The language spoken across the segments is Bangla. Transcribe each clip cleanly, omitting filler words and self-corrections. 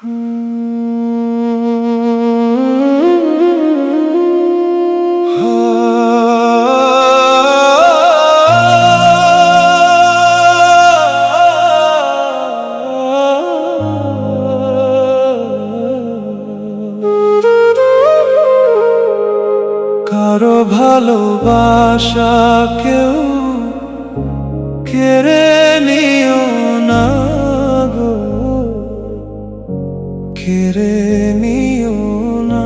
কারো ভালোবাসা কেউ কেড়ে নিও না গো, কেড়ে নিও না।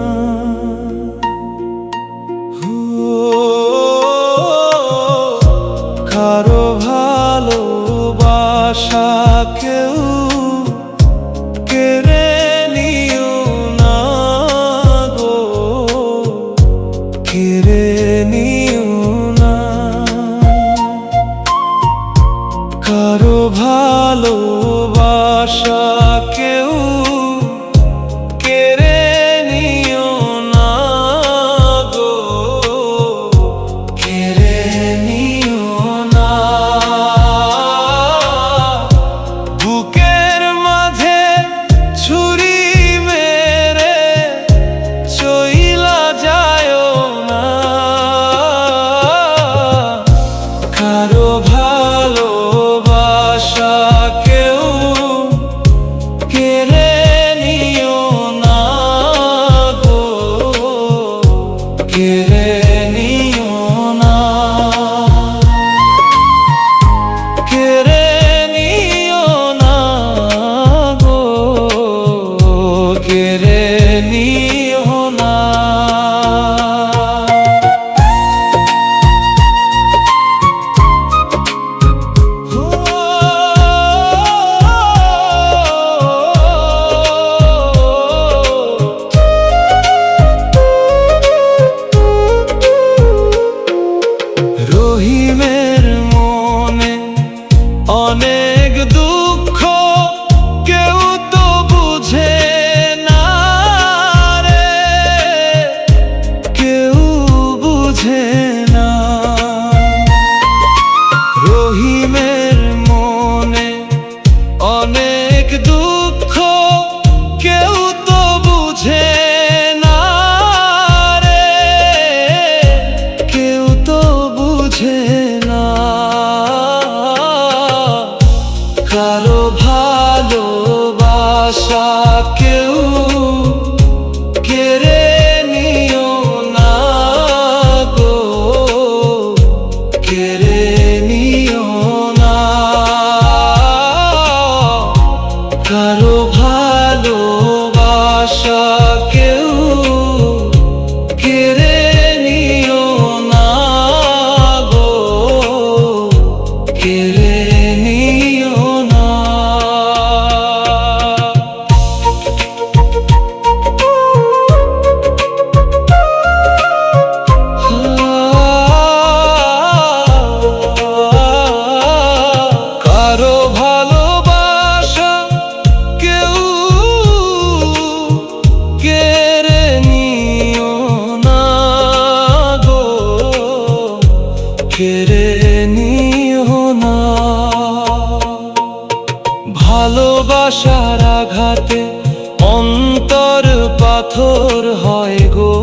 কারো ভালোবাসা কেউ কেড়ে নিও না গো, কেড়ে নিও না। কারো ভালোবাসা কেউ কেড়ে নিও না গো, কেড়ে নিও না। বুকের মাঝে ছুরি মেরে চইলা যায়ও না। কারো ভালোবাসা কেউ কেড়ে নিও না গো, কেড়ে নিও না। কেড়ে নিও না গো, কেড়ে নিও না। রহিমের মনে অনেক দুঃখ, কেউ তো বুঝে না রে, কেউ বুঝে না। রহিমের মনে অনেক দুঃখ, কেউ তো বুঝে না রে, কেউ তো বুঝে না। কারো ভালোবাসা কেউ কেড়ে নিও না গো, কেড়ে নিও না। কারো ভালোবাসা কেউ কেড়ে নিও না গো, কেড়ে নিও না। কারো ভালোবাসা কেউ কেড়ে নিও না গো, কেড়ে নিও না। ভালোবাসার আঘাতে অন্তর পাথর হয় গো,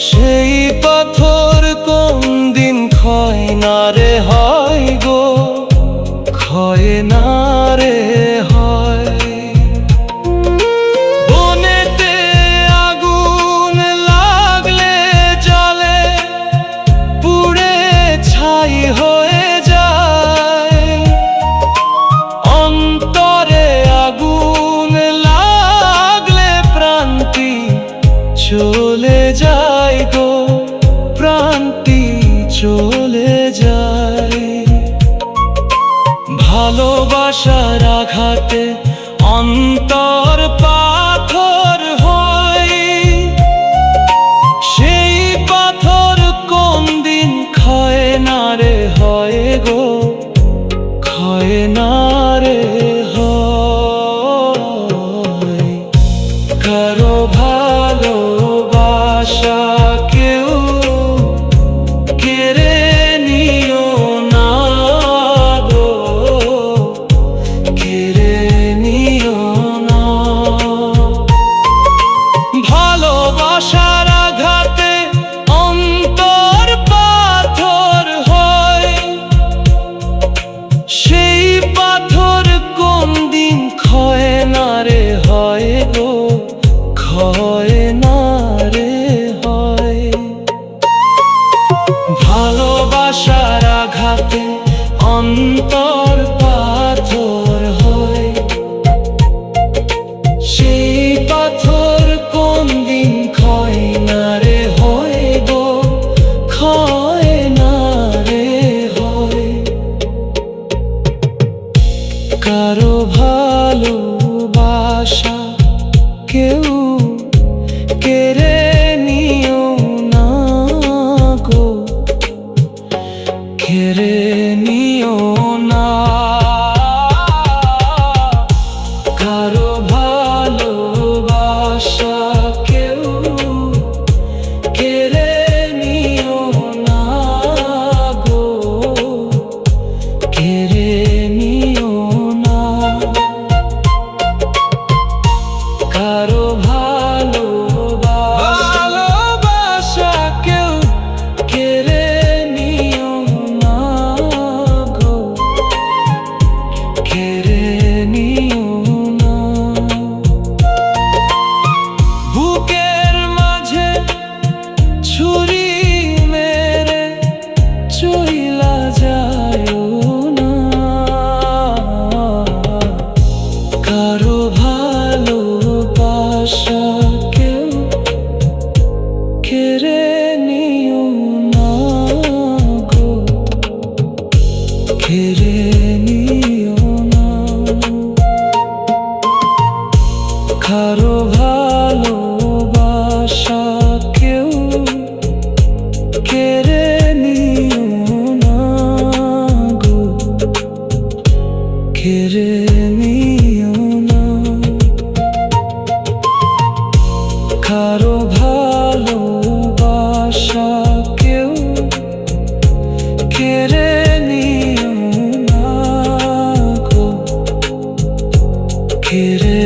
সেই পাথর কোন দিন ক্ষয় না রে হয় গো, ক্ষয় না রে হয়। বনেতে আগুন লাগলে জ্বলে, পুড়ে ছাই হয়ে যায়। অন্তরে আগুন লাগলে প্রাণটি চলে যায় গো, প্রাণটি চলে যায়। ভালোবাসার আঘাতে অন্তর পাথর হয়, সেই পাথর কোন দিন ক্ষয় না রে হয় গো, ক্ষয় না রে হয়। কারো ভালোবাসা কেউ কেড়ে নিও না গো, কেড়ে নিও কারো ভালোবাসা কেউ কেড়ে নিও না গো, কেড়ে নিও না। কারো ভালোবাসা কেউ কেড়ে নিও না গো, কেড়ে নিও না। বুকের মাঝে ছুরি মেরে চইলা যায়ও না। কারো ভালোবাসা কেউ কেড়ে নিও না গো, কেড়ে নিও না। কারো ভালোবাসা কেউ কেড়ে নিও না গো, কেড়ে নিও না। কারো ভালোবাসা কেউ কেড়ে নিও না গো, কেড়ে